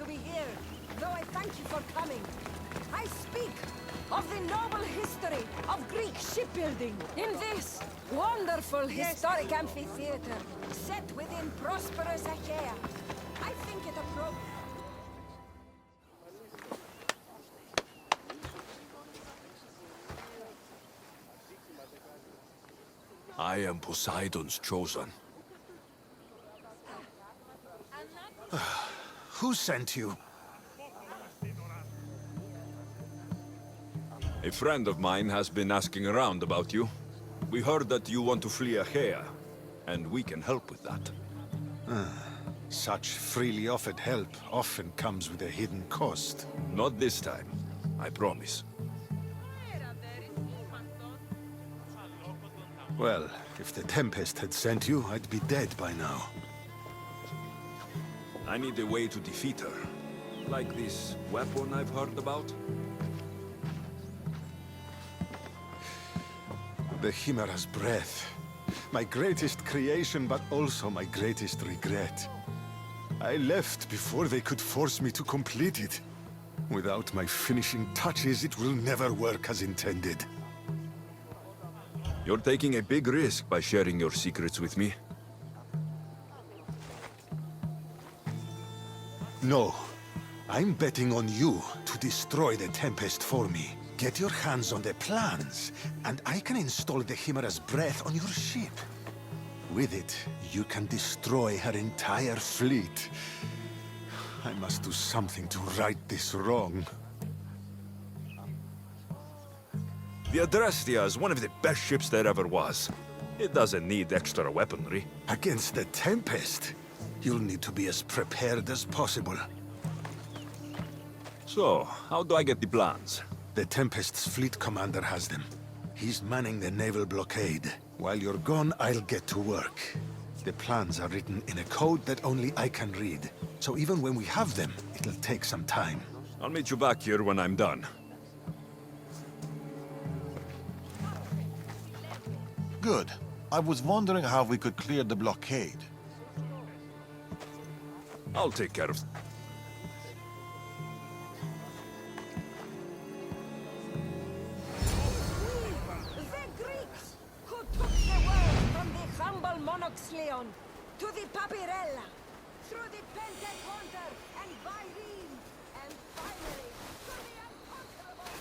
be here, though I thank you for coming. I speak of the noble history of Greek shipbuilding in this wonderful historic amphitheater set within prosperous Achaea. I think it appropriate. I am Poseidon's chosen. Who sent you? A friend of mine has been asking around about you. We heard that you want to flee Achaea, and we can help with that. Such freely offered help often comes with a hidden cost. Not this time, I promise. Well, if the Tempest had sent you, I'd be dead by now. I need a way to defeat her. Like this weapon I've heard about? The Chimera's breath. My greatest creation, but also my greatest regret. I left before they could force me to complete it. Without my finishing touches, it will never work as intended. You're taking a big risk by sharing your secrets with me. No. I'm betting on you to destroy the Tempest for me. Get your hands on the plans, and I can install the Chimera's breath on your ship. With it, you can destroy her entire fleet. I must do something to right this wrong. The Adrestia is one of the best ships there ever was. It doesn't need extra weaponry. Against the Tempest, you'll need to be as prepared as possible. So, how do I get the plans? The Tempest's fleet commander has them. He's manning the naval blockade. While you're gone, I'll get to work. The plans are written in a code that only I can read. So even when we have them, it'll take some time. I'll meet you back here when I'm done. Good. I was wondering how we could clear the blockade. I'll take care of... The Greeks who took the world from the humble monarch's Leon to the Papyrella, through the Pentaconter and Byrene, and finally to the unconquerable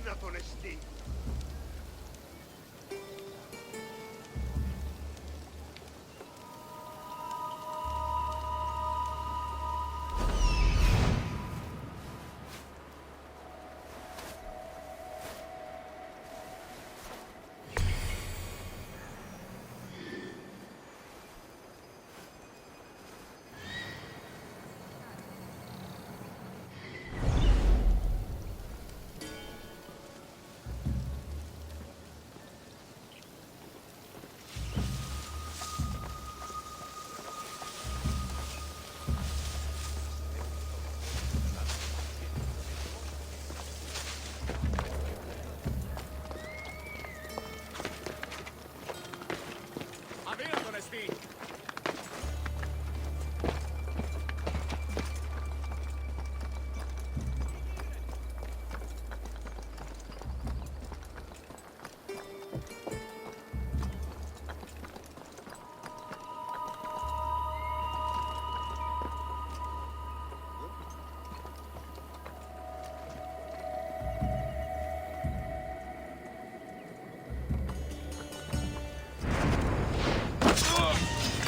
να τον εστί.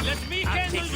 Let me handle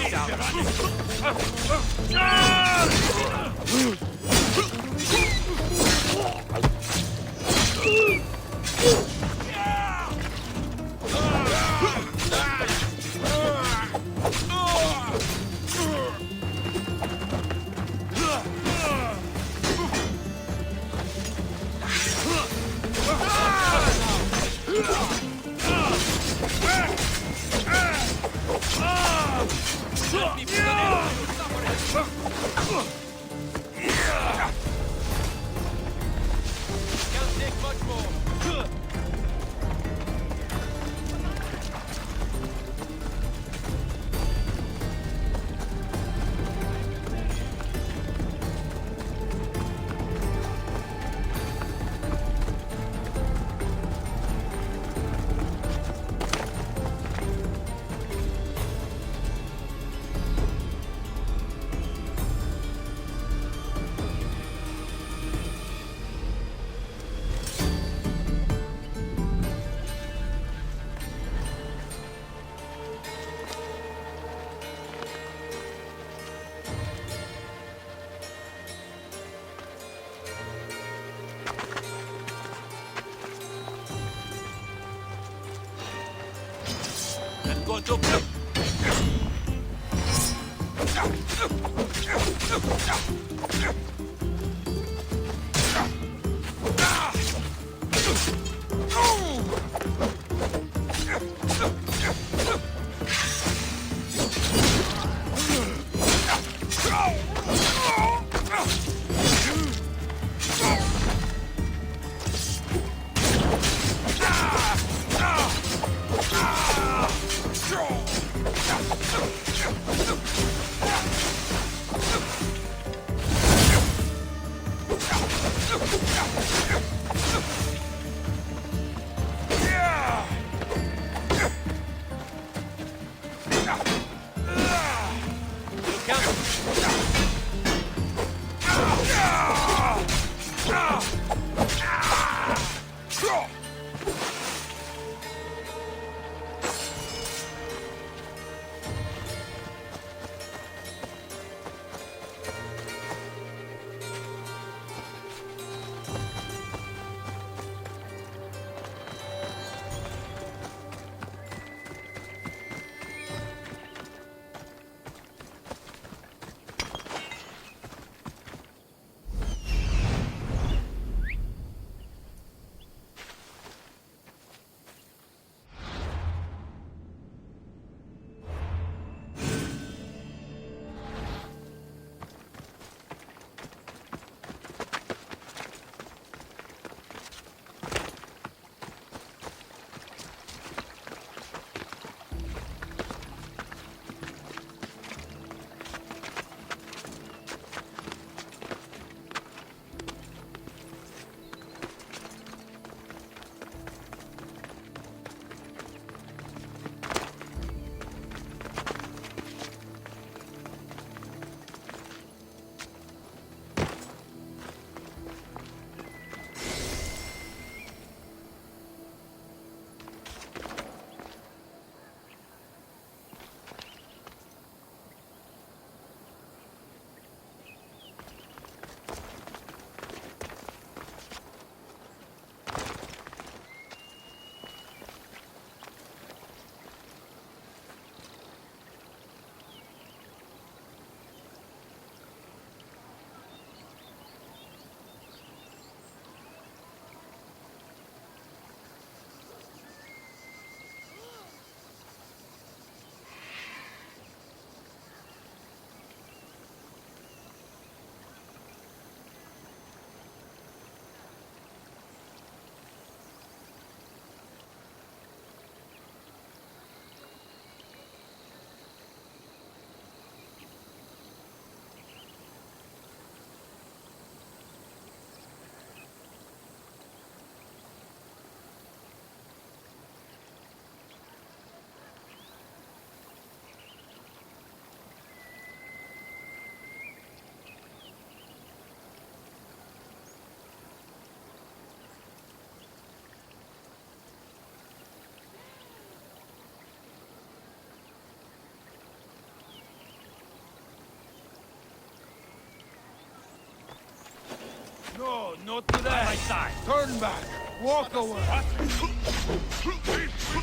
Not today. By my side. Turn back! Walk away!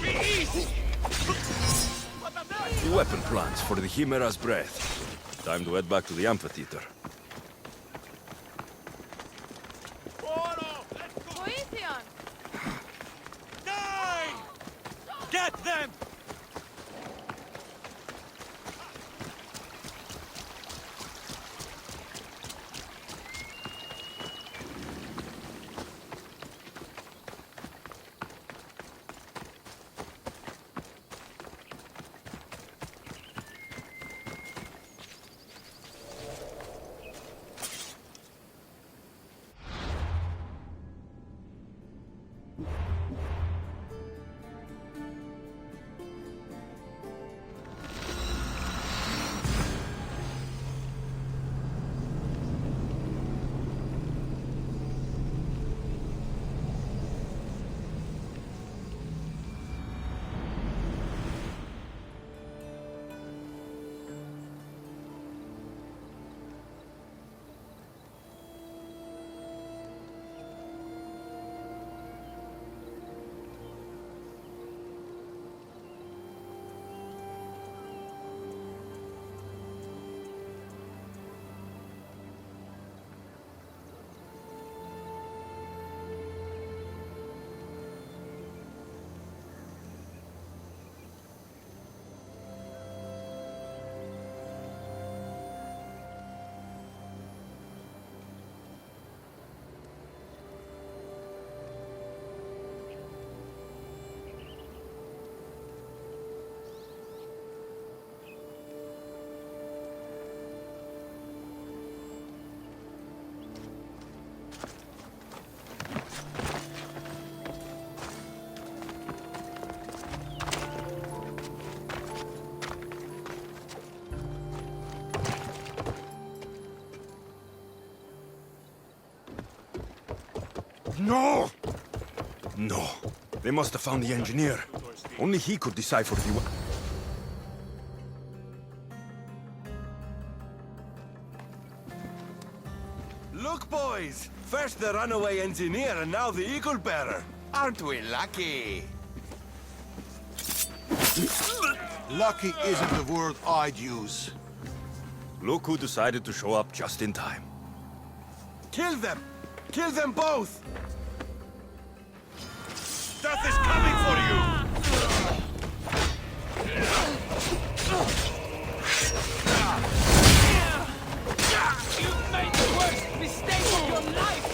Be easy. Weapon plans for the Chimera's breath. Time to head back to the amphitheater. Βοήθειον! Die! Get them! No! No. They must have found the engineer. Only he could decipher the... Look, boys! First the runaway engineer and now the eagle bearer. Aren't we lucky? Lucky isn't the word I'd use. Look who decided to show up just in time. Kill them! Kill them both! Death is coming for you! You've made the worst mistake of your life!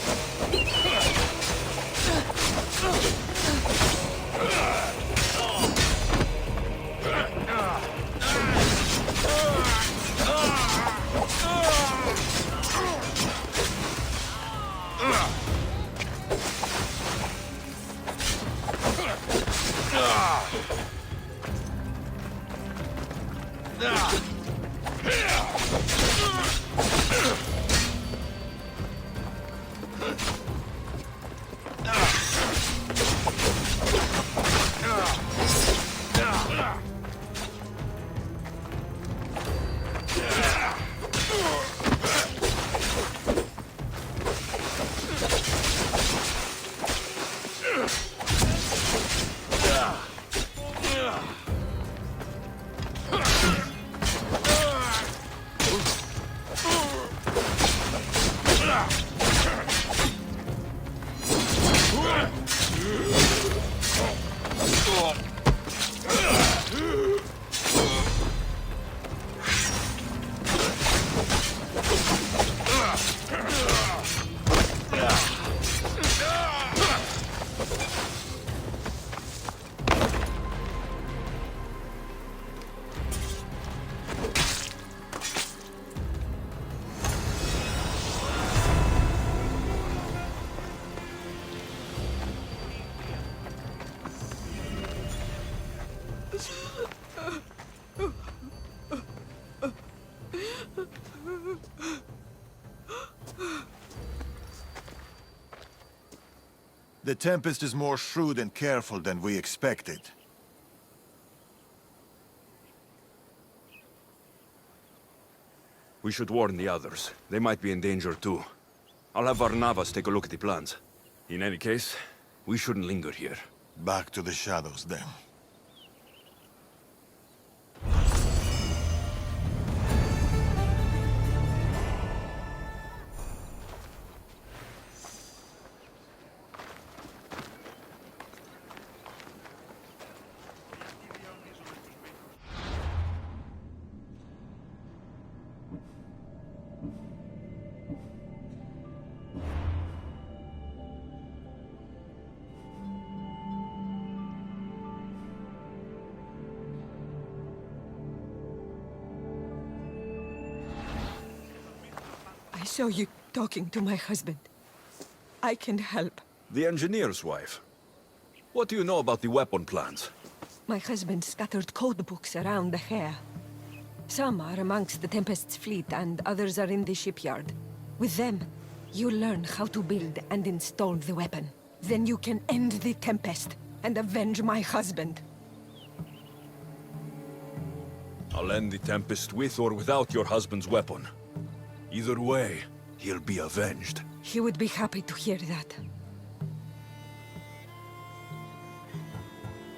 The Tempest is more shrewd and careful than we expected. We should warn the others. They might be in danger too. I'll have Varnavas take a look at the plans. In any case, we shouldn't linger here. Back to the shadows, then. I saw you talking to my husband. I can help. The engineer's wife. What do you know about the weapon plans? My husband scattered code books around the hair. Some are amongst the Tempest's fleet, and others are in the shipyard. With them, you learn how to build and install the weapon. Then you can end the Tempest and avenge my husband. I'll end the Tempest with or without your husband's weapon. Either way, he'll be avenged. He would be happy to hear that.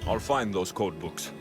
I'll find those code books.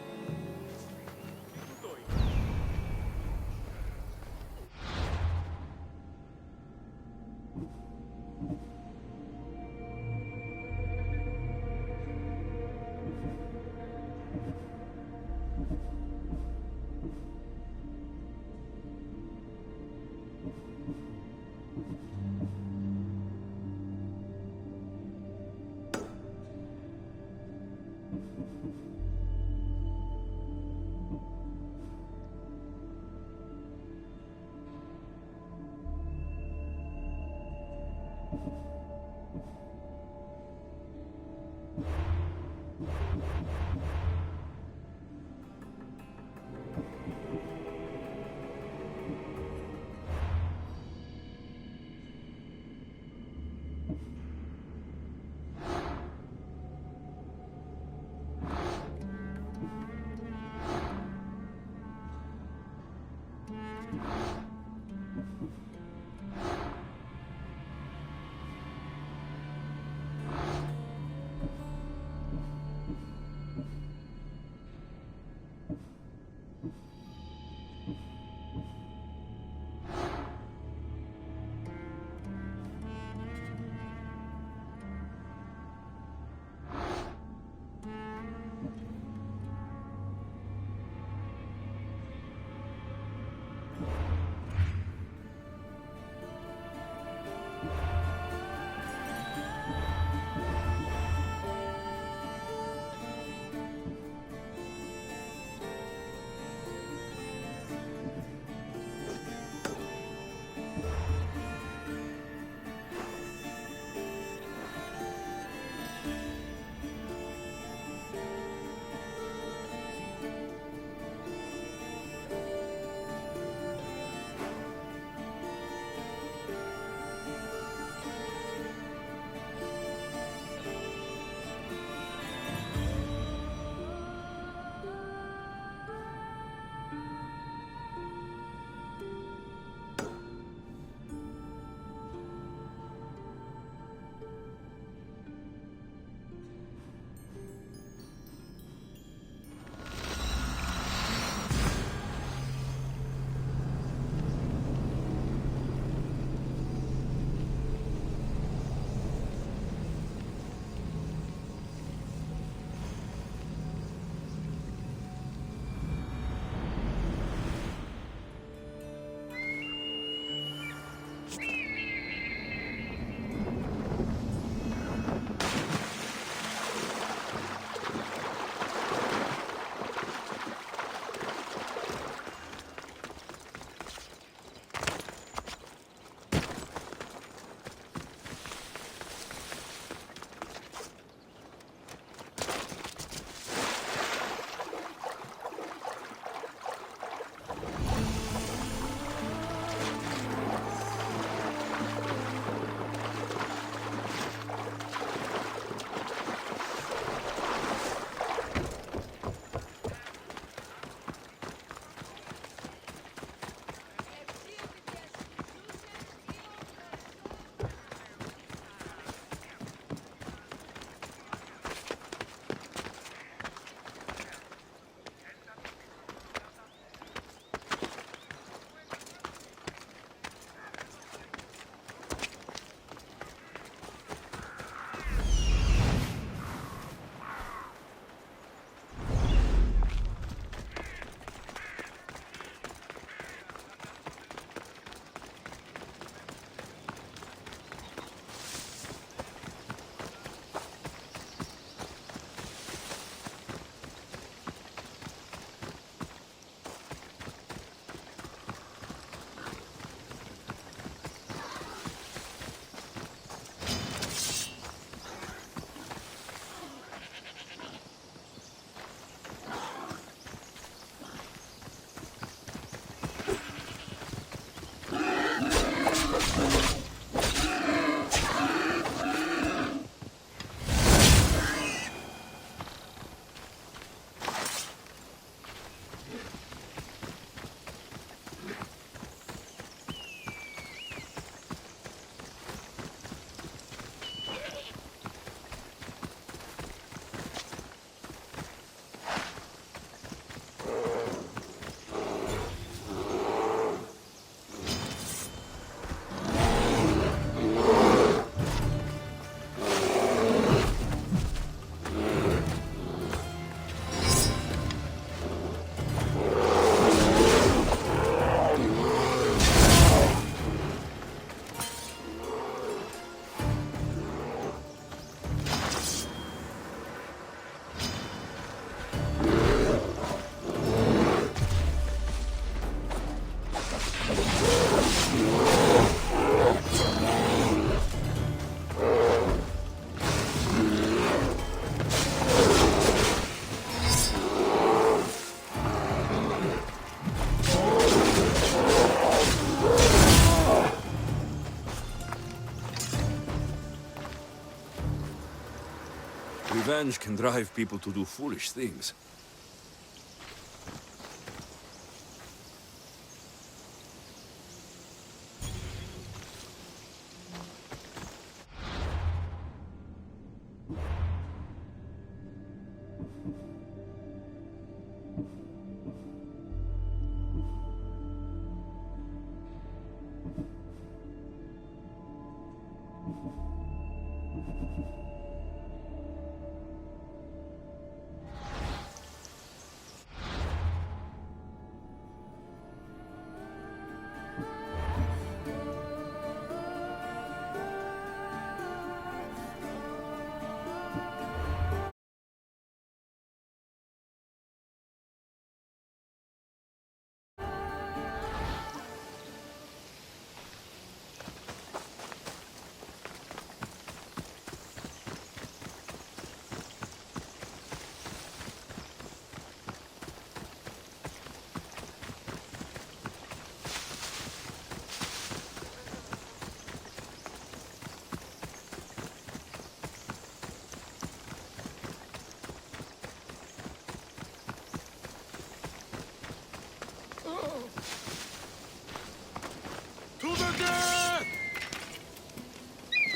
Revenge can drive people to do foolish things.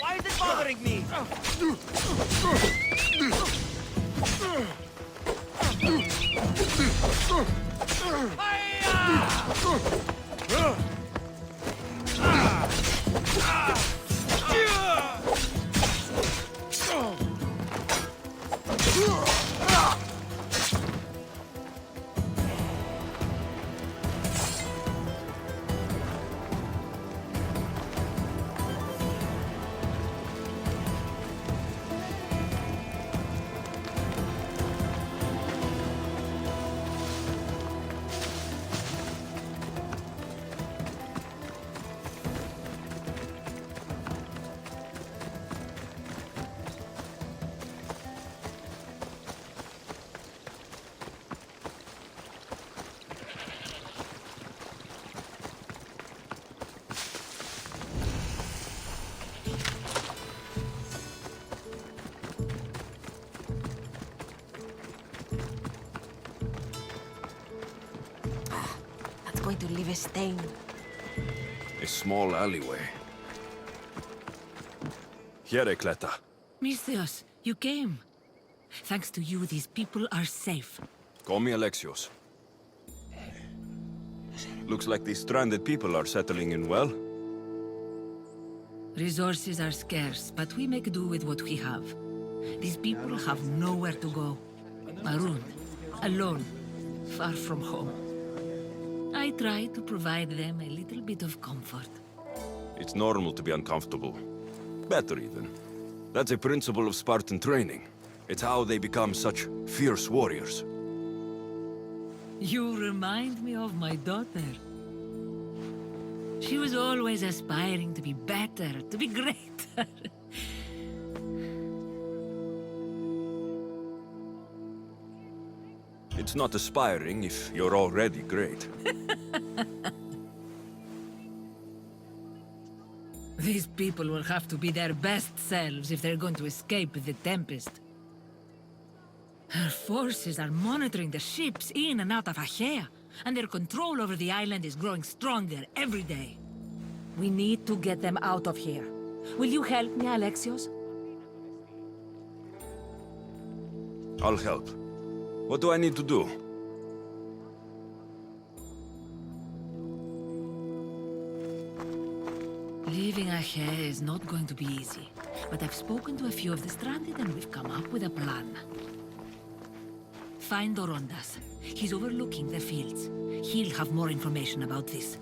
Why is it bothering me? That's going to leave a stain. A small alleyway. Here, Cleta. Misthios, you came. Thanks to you, these people are safe. Call me Alexios. Looks like these stranded people are settling in well. Resources are scarce, but we make do with what we have. These people have nowhere to go. Marooned, alone, far from home. I try to provide them a little bit of comfort. It's normal to be uncomfortable. Better even. That's a principle of Spartan training. It's how they become such fierce warriors. You remind me of my daughter. She was always aspiring to be better, to be greater. It's not aspiring if you're already great. These people will have to be their best selves if they're going to escape the Tempest. Her forces are monitoring the ships in and out of Achaea, and their control over the island is growing stronger every day. We need to get them out of here. Will you help me, Alexios? I'll help. What do I need to do? Leaving Achaea is not going to be easy, but I've spoken to a few of the stranded and we've come up with a plan. Find Dorondas. He's overlooking the fields. He'll have more information about this.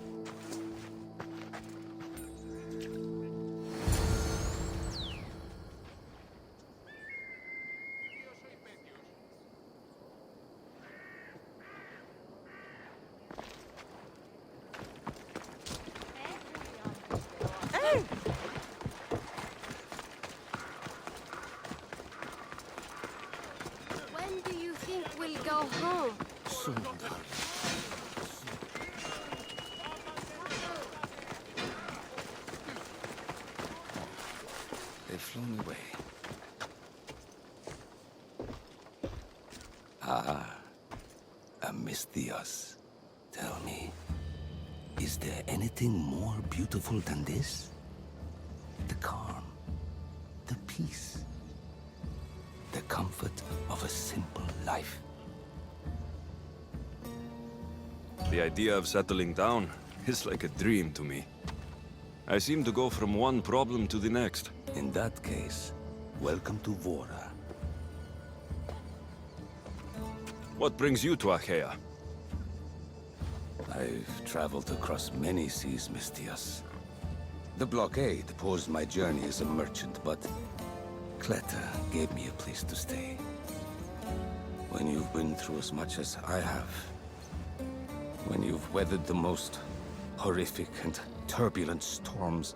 When do you think we'll go home? They've flown away. Amisthios, tell me, is there anything more beautiful than this? The calm, the peace, the comfort of a simple life. The idea of settling down is like a dream to me. I seem to go from one problem to the next. In that case, welcome to Vora. What brings you to Achaea? I've traveled across many seas, Mistios. The blockade posed my journey as a merchant, but Cleta gave me a place to stay. When you've been through as much as I have, when you've weathered the most horrific and turbulent storms,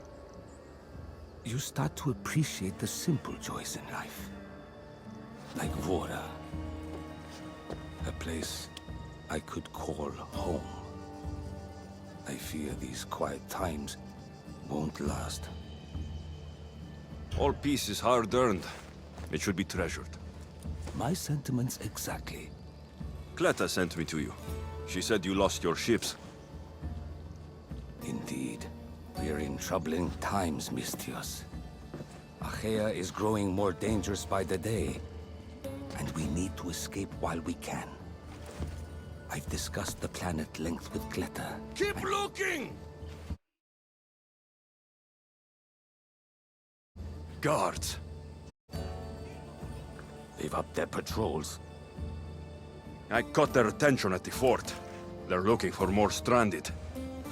you start to appreciate the simple joys in life. Like Vora. A place I could call home. I fear these quiet times won't last. All peace is hard-earned. It should be treasured. My sentiments exactly. Cleta sent me to you. She said you lost your ships. Indeed. We are in troubling times, Mistios. Achaea is growing more dangerous by the day, and we need to escape while we can. I've discussed the plan at length with Cleta. Keep looking! Guards. They've upped their patrols. I caught their attention at the fort. They're looking for more stranded.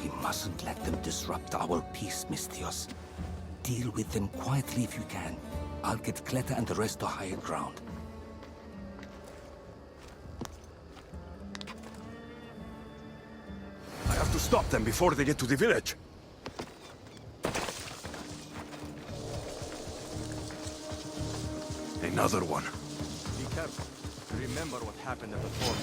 We mustn't let them disrupt our peace, Mistios. Deal with them quietly if you can. I'll get Cleta and the rest to higher ground. I have to stop them before they get to the village. Another one. Be careful. Remember what happened at the fort.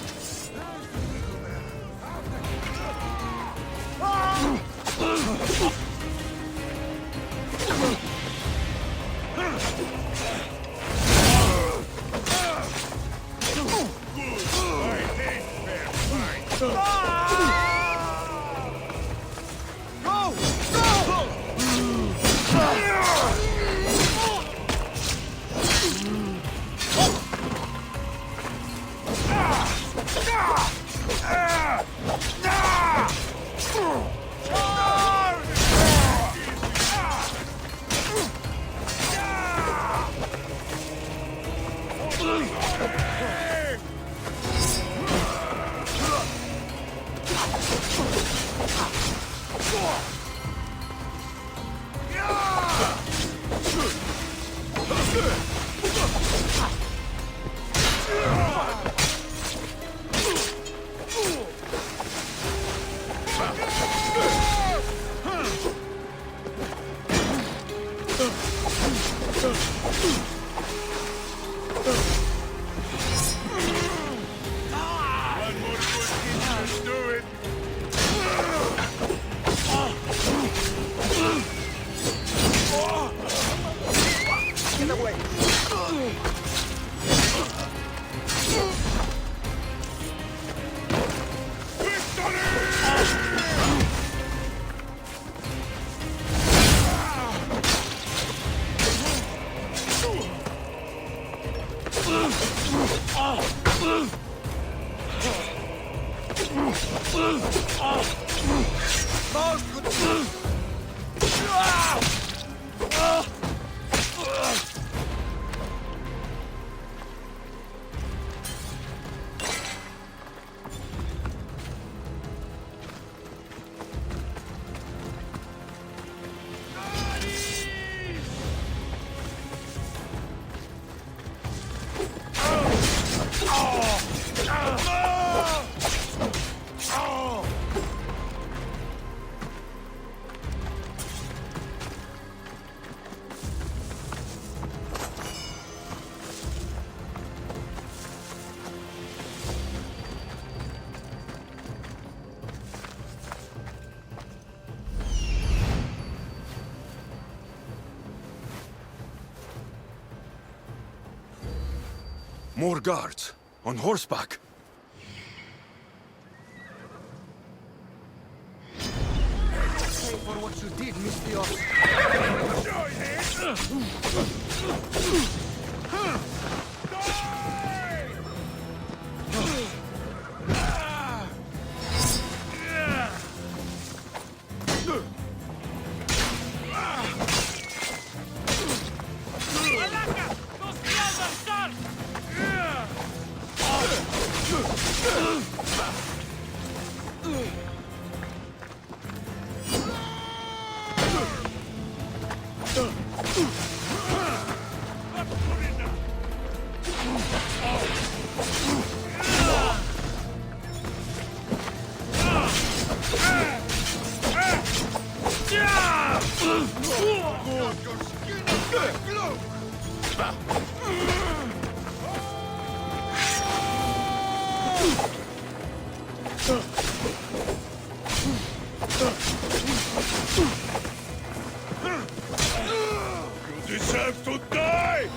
More guards. On horseback. Pay for what you did, Mr. Deserve to die!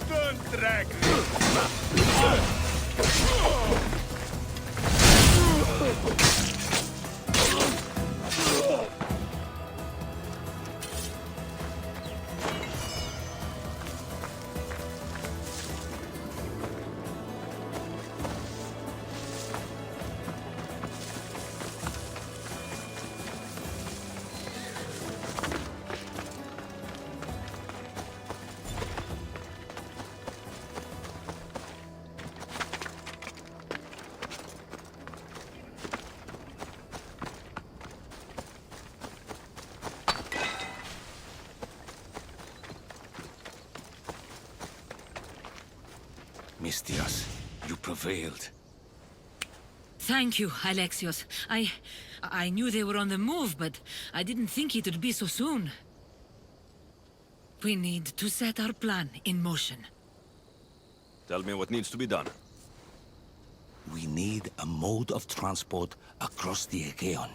Don't drag me! Mistias, you prevailed. Thank you, Alexios. I knew they were on the move, but I didn't think it would be so soon. We need to set our plan in motion. Tell me what needs to be done. We need a mode of transport across the Aegean.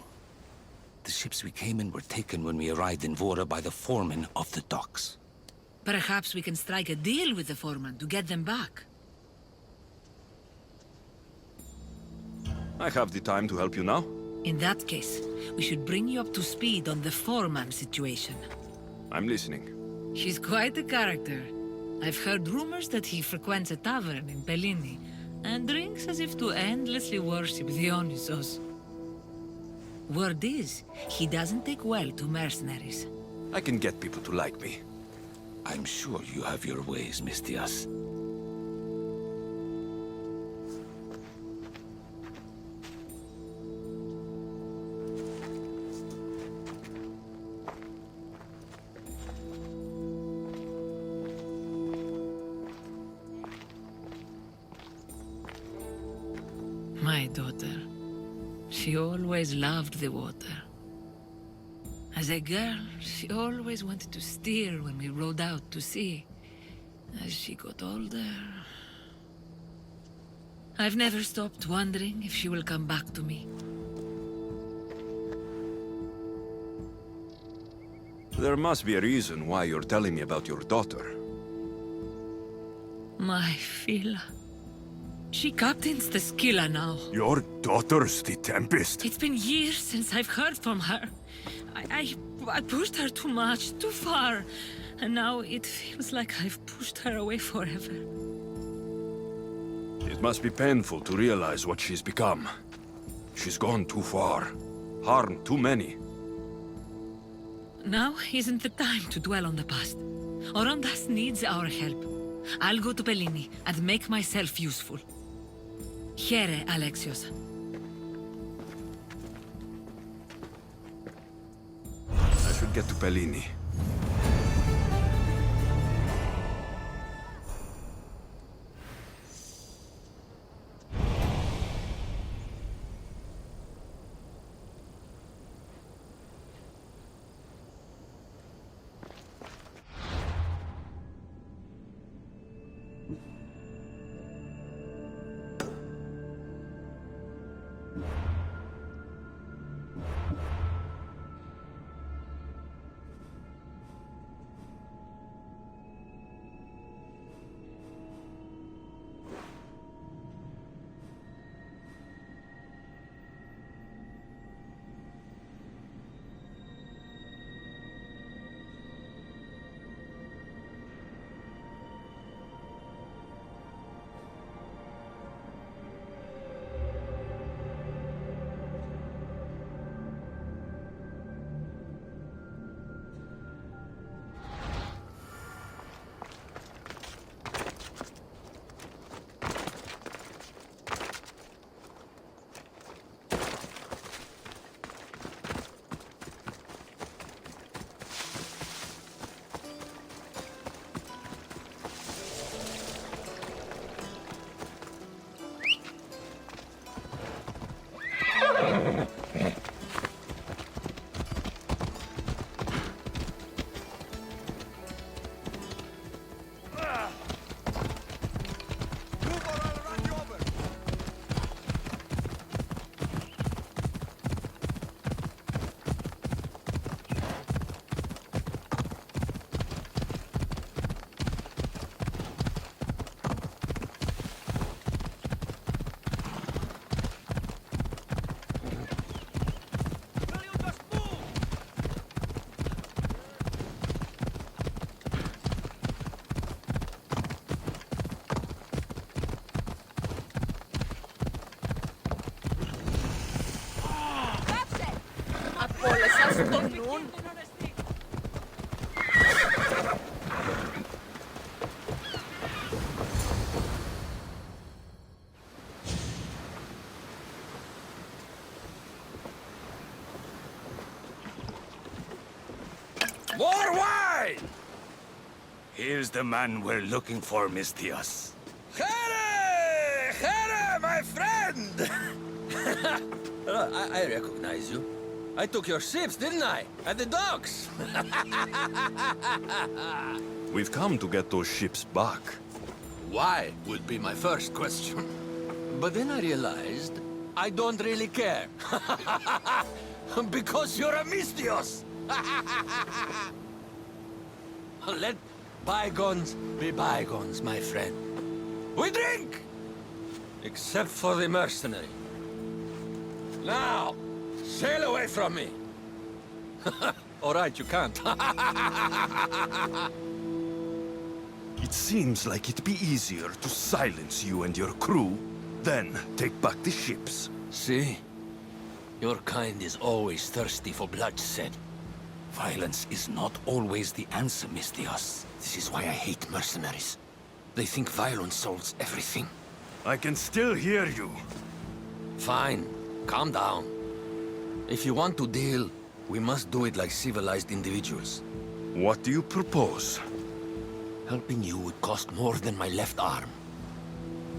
The ships we came in were taken when we arrived in Vora by the foreman of the docks. Perhaps we can strike a deal with the foreman to get them back. I have the time to help you now. In that case, we should bring you up to speed on the foreman situation. I'm listening. He's quite a character. I've heard rumors that he frequents a tavern in Pellini, and drinks as if to endlessly worship Dionysos. Word is, he doesn't take well to mercenaries. I can get people to like me. I'm sure you have your ways, Mistias. My daughter. She always loved the water. As a girl, she always wanted to steer when we rode out to sea. As she got older... I've never stopped wondering if she will come back to me. There must be a reason why you're telling me about your daughter. My Fila. She captains the Scylla now. Your daughter's the Tempest? It's been years since I've heard from her. I pushed her too much, too far. And now it feels like I've pushed her away forever. It must be painful to realize what she's become. She's gone too far. Harmed too many. Now isn't the time to dwell on the past. Orondas needs our help. I'll go to Pellini and make myself useful. Here, Alexios. I should get to Pellini. Όλες σας το νουν. More wine! Here's the man we're looking for, Mistios. Here, my friend! I recognize you. I took your ships, didn't I? At the docks. We've come to get those ships back. Why would be my first question. But then I realized I don't really care. Because you're a Mistios. Let bygones be bygones, my friend. We drink! Except for the mercenary. Now, sail away from me. All right, you can't. It seems like it'd be easier to silence you and your crew, then take back the ships. See? Your kind is always thirsty for bloodshed. Violence is not always the answer, Mistios. This is why I hate mercenaries. They think violence solves everything. I can still hear you. Fine, calm down. If you want to deal, we must do it like civilized individuals. What do you propose? Helping you would cost more than my left arm.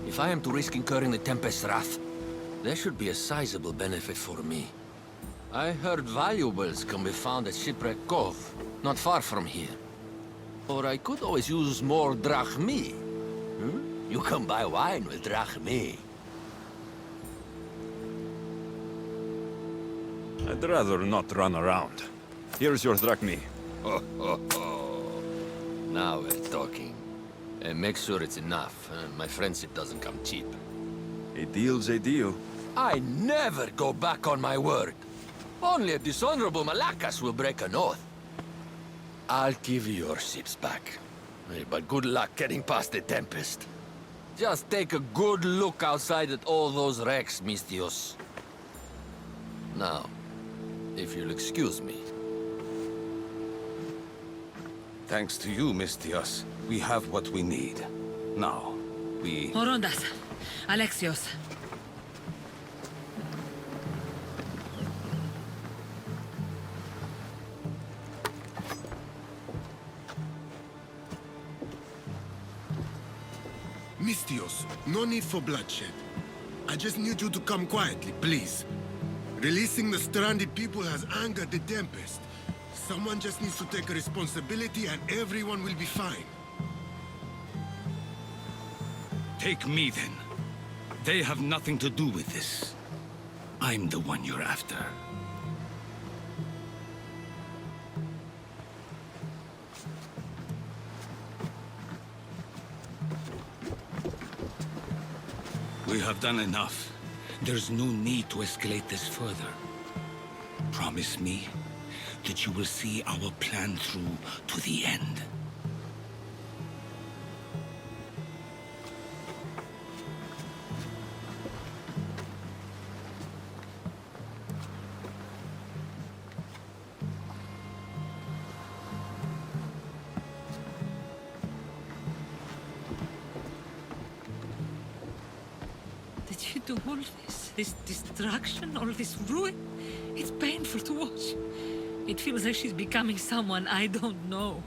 If I am to risk incurring the Tempest's wrath, there should be a sizable benefit for me. I heard valuables can be found at Shipwreck Cove, not far from here. Or I could always use more drachmi. Hmm? You can buy wine with drachmi. I'd rather not run around. Here's your drachmi. Now we're talking. And make sure it's enough. My friendship doesn't come cheap. A deal's a deal. I never go back on my word. Only a dishonorable Malakas will break an oath. I'll give you your ships back. But good luck getting past the Tempest. Just take a good look outside at all those wrecks, Mistios. Now, if you'll excuse me. Thanks to you, Mistios, we have what we need. Now, we... Orondas, Alexios. Mistios, no need for bloodshed. I just need you to come quietly, please. Releasing the stranded people has angered the Tempest. Someone just needs to take responsibility and everyone will be fine. Take me, then. They have nothing to do with this. I'm the one you're after. We have done enough. There's no need to escalate this further. Promise me that you will see our plan through to the end. Did you do all this? This destruction, all this ruin? It's painful to watch. It feels like she's becoming someone I don't know.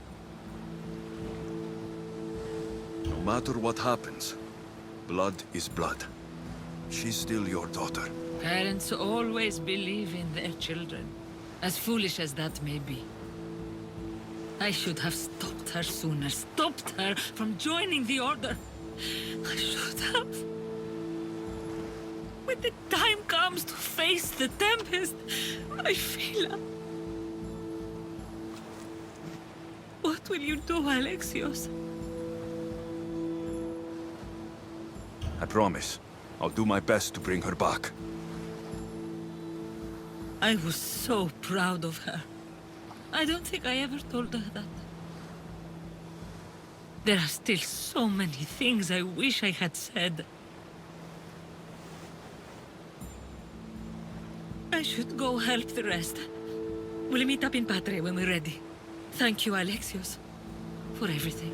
No matter what happens, blood is blood. She's still your daughter. Parents always believe in their children, as foolish as that may be. I should have stopped her sooner, stopped her from joining the Order. I should have. When the time comes to face the Tempest, I feel... What will you do, Alexios? I promise. I'll do my best to bring her back. I was so proud of her. I don't think I ever told her that. There are still so many things I wish I had said. I should go help the rest. We'll meet up in Patre when we're ready. Thank you, Alexios, for everything.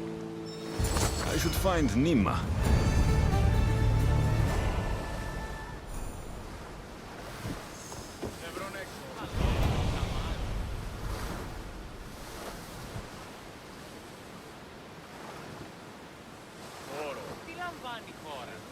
I should find Nima. Τι λαμβάνει η χώρα.